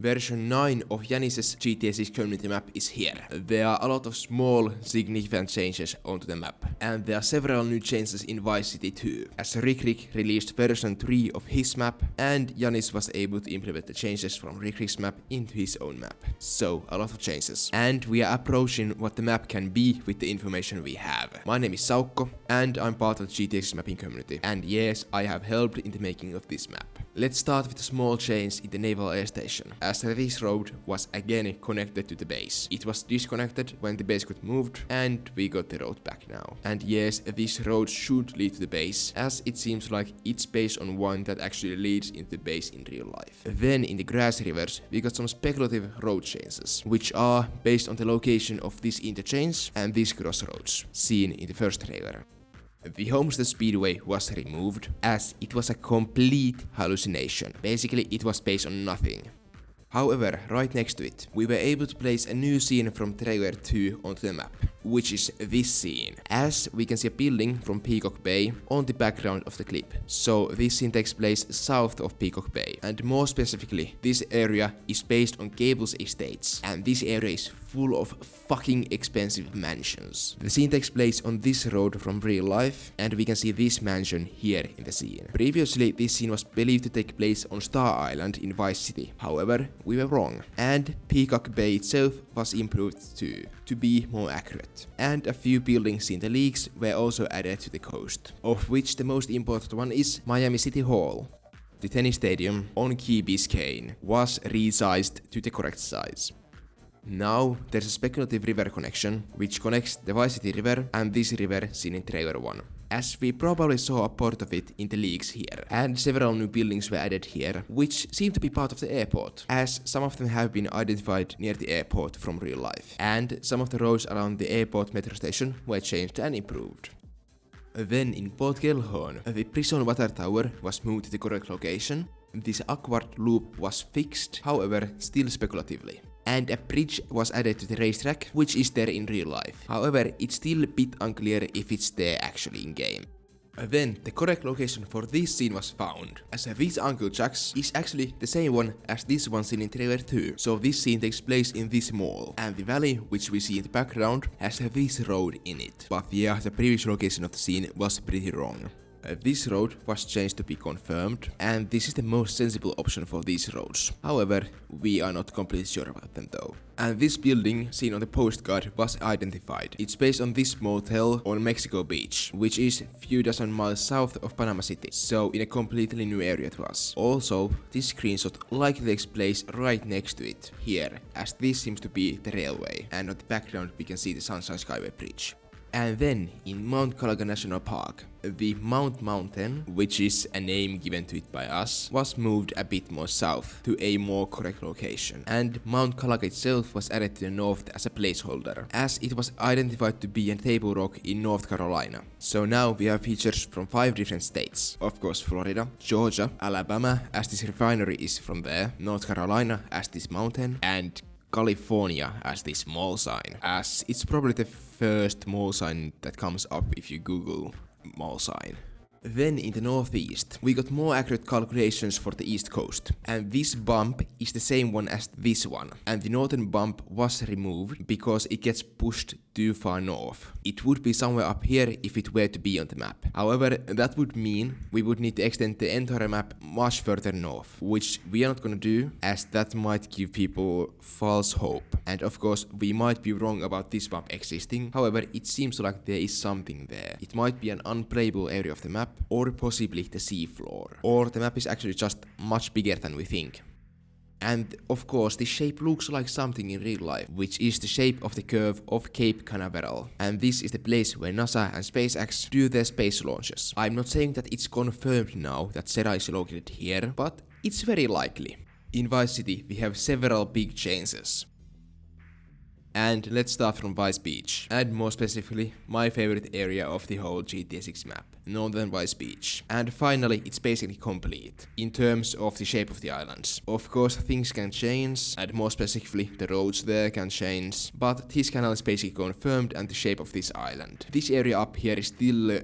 Version 9 of Yanis's GTA 6 community map is here. There are a lot of small, significant changes onto the map. And there are several new changes in Vice City too, as RickRick released version 3 of his map, and Yanis was able to implement the changes from RickRick's map into his own map. So, a lot of changes. And we are approaching what the map can be with the information we have. My name is Saukko, and I'm part of the GTA 6 mapping community. And yes, I have helped in the making of this map. Let's start with a small change in the naval air station, as this road was again connected to the base. It was disconnected when the base got moved, and we got the road back now. And yes, this road should lead to the base, as it seems like it's based on one that actually leads into the base in real life. Then in the grassrivers, we got some speculative road changes, which are based on the location of this interchange and these crossroads, seen in the first trailer. The Homestead Speedway was removed, as it was a complete hallucination. Basically, it was based on nothing. However, right next to it, we were able to place a new scene from trailer 2 onto the map, which is this scene, as we can see a building from Peacock Bay on the background of the clip. So this scene takes place south of Peacock Bay, and more specifically, this area is based on Gables Estates, and this area is full of fucking expensive mansions. The scene takes place on this road from real life, and we can see this mansion here in the scene. Previously, this scene was believed to take place on Star Island in Vice City. However, we were wrong, and Peacock Bay itself was improved too, to be more accurate. And a few buildings in the leagues were also added to the coast, of which the most important one is Miami City Hall. The tennis stadium on Key Biscayne was resized to the correct size. Now there's a speculative river connection, which connects the Vice City River and this river seen in trailer 1. As we probably saw a part of it in the leaks here, and several new buildings were added here, which seem to be part of the airport, as some of them have been identified near the airport from real life, and some of the roads around the airport metro station were changed and improved. Then in Port Gellhorn, the prison water tower was moved to the correct location. This awkward loop was fixed, however, still speculatively. And a bridge was added to the racetrack, which is there in real life. However, it's still a bit unclear if it's there actually in game. Then the correct location for this scene was found, as this Uncle Jack's is actually the same one as this one seen in trailer 2. So this scene takes place in this mall, and the valley which we see in the background has this road in it. But yeah, the previous location of the scene was pretty wrong. This road was changed to be confirmed, and this is the most sensible option for these roads. However, we are not completely sure about them though. And this building seen on the postcard was identified. It's based on this motel on Mexico Beach, which is few dozen miles south of Panama City, so in a completely new area to us. Also, this screenshot likely takes place right next to it, here, as this seems to be the railway, and on the background we can see the Sunshine Skyway Bridge. And then, in Mount Kalaga National Park, the Mount Mountain, which is a name given to it by us, was moved a bit more south to a more correct location. And Mount Kalaga itself was added to the north as a placeholder, as it was identified to be a table rock in North Carolina. So now we have features from 5 different states. Of course, Florida, Georgia, Alabama, as this refinery is from there, North Carolina as this mountain, and California as this mall sign, as it's probably the first mall sign that comes up if you Google mall sign. Then in the northeast, we got more accurate calculations for the east coast, and this bump is the same one as this one, and the northern bump was removed because it gets pushed too far north. It would be somewhere up here if it were to be on the map. However, that would mean we would need to extend the entire map much further north, which we are not gonna do, as that might give people false hope. And of course, we might be wrong about this bump existing, however, it seems like there is something there. It might be an unplayable area of the map, or possibly the seafloor, or the map is actually just much bigger than we think. And of course, this shape looks like something in real life, which is the shape of the curve of Cape Canaveral. And this is the place where NASA and SpaceX do their space launches. I'm not saying that it's confirmed now that Sera is located here, but it's very likely. In Vice City, we have several big changes. And let's start from Vice Beach, and more specifically, my favorite area of the whole GTA 6 map, Northern Vice Beach. And finally, it's basically complete, in terms of the shape of the islands. Of course, things can change, and more specifically, the roads there can change, but this canal is basically confirmed and the shape of this island. This area up here is still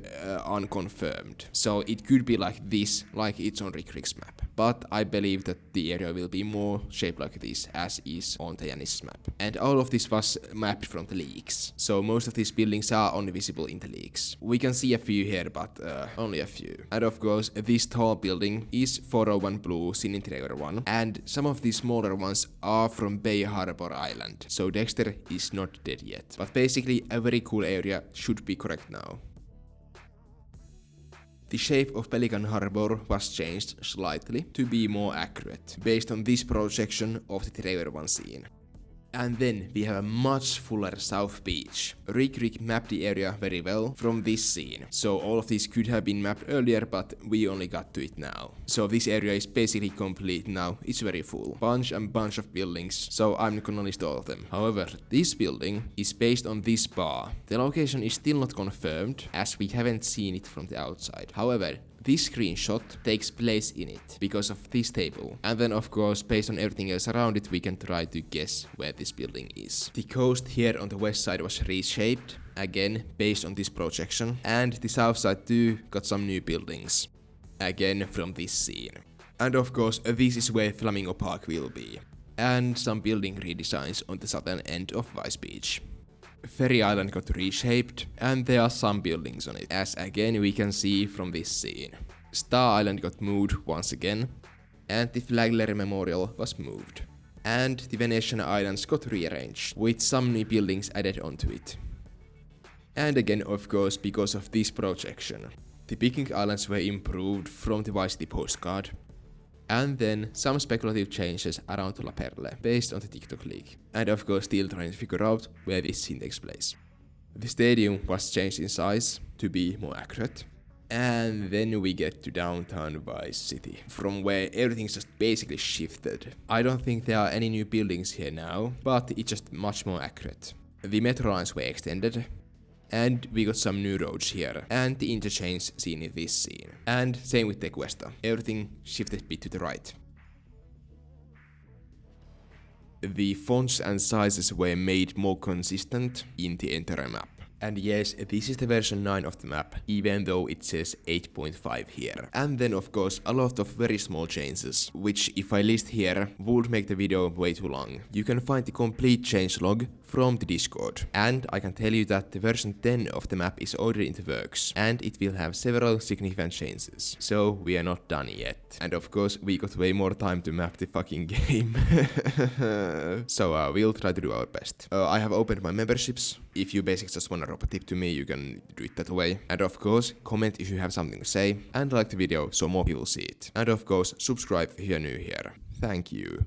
unconfirmed, so it could be like this, like it's on RickRick's map. but I believe that the area will be more shaped like this as is on the Yanis map. And all of this was mapped from the leaks, so most of these buildings are only visible in the leaks. We can see a few here, but only a few. And of course, this tall building is 401 Blue Interior 1, and some of these smaller ones are from Bay Harbor Island, so Dexter is not dead yet. But basically, a very cool area should be correct now. The shape of Pelican Harbor was changed slightly to be more accurate, based on this projection of the Trailer 1 scene. And then we have a much fuller South Beach. RickRick mapped the area very well from this scene, so all of these could have been mapped earlier, but we only got to it now. So this area is basically complete now, it's very full. Bunch of buildings, so I'm not gonna list all of them. However, this building is based on this bar. The location is still not confirmed, as we haven't seen it from the outside. However, this screenshot takes place in it because of this table. And then of course, based on everything else around it, we can try to guess where this building is. The coast here on the west side was reshaped, again based on this projection. And the south side too got some new buildings, again from this scene. And of course, this is where Flamingo Park will be. And some building redesigns on the southern end of Vice Beach. Ferry Island got reshaped, and there are some buildings on it, as again we can see from this scene. Star Island got moved once again, and the Flagler Memorial was moved. And the Venetian Islands got rearranged, with some new buildings added onto it. And again, of course, because of this projection. The Picnic Islands were improved from the Vice City postcard. And then some speculative changes around La Perle, based on the TikTok leak. And of course still trying to figure out where this scene takes place. The stadium was changed in size to be more accurate. And then we get to downtown Vice City, from where everything's just basically shifted. I don't think there are any new buildings here now, but it's just much more accurate. The metro lines were extended. And we got some new roads here, and the interchange seen in this scene. And same with Tequesta, everything shifted a bit to the right. The fonts and sizes were made more consistent in the entire map. And yes, this is the version 9 of the map, even though it says 8.5 here. And then of course a lot of very small changes, which if I list here would make the video way too long. You can find the complete changelog from the Discord. And I can tell you that the version 10 of the map is already in the works, and it will have several significant changes. So we are not done yet. And of course we got way more time to map the fucking game. So we'll try to do our best. I have opened my memberships. If you basically just wanna drop a tip to me, you can do it that way. And of course, comment if you have something to say, and like the video so more people see it. And of course, subscribe if you're new here. Thank you.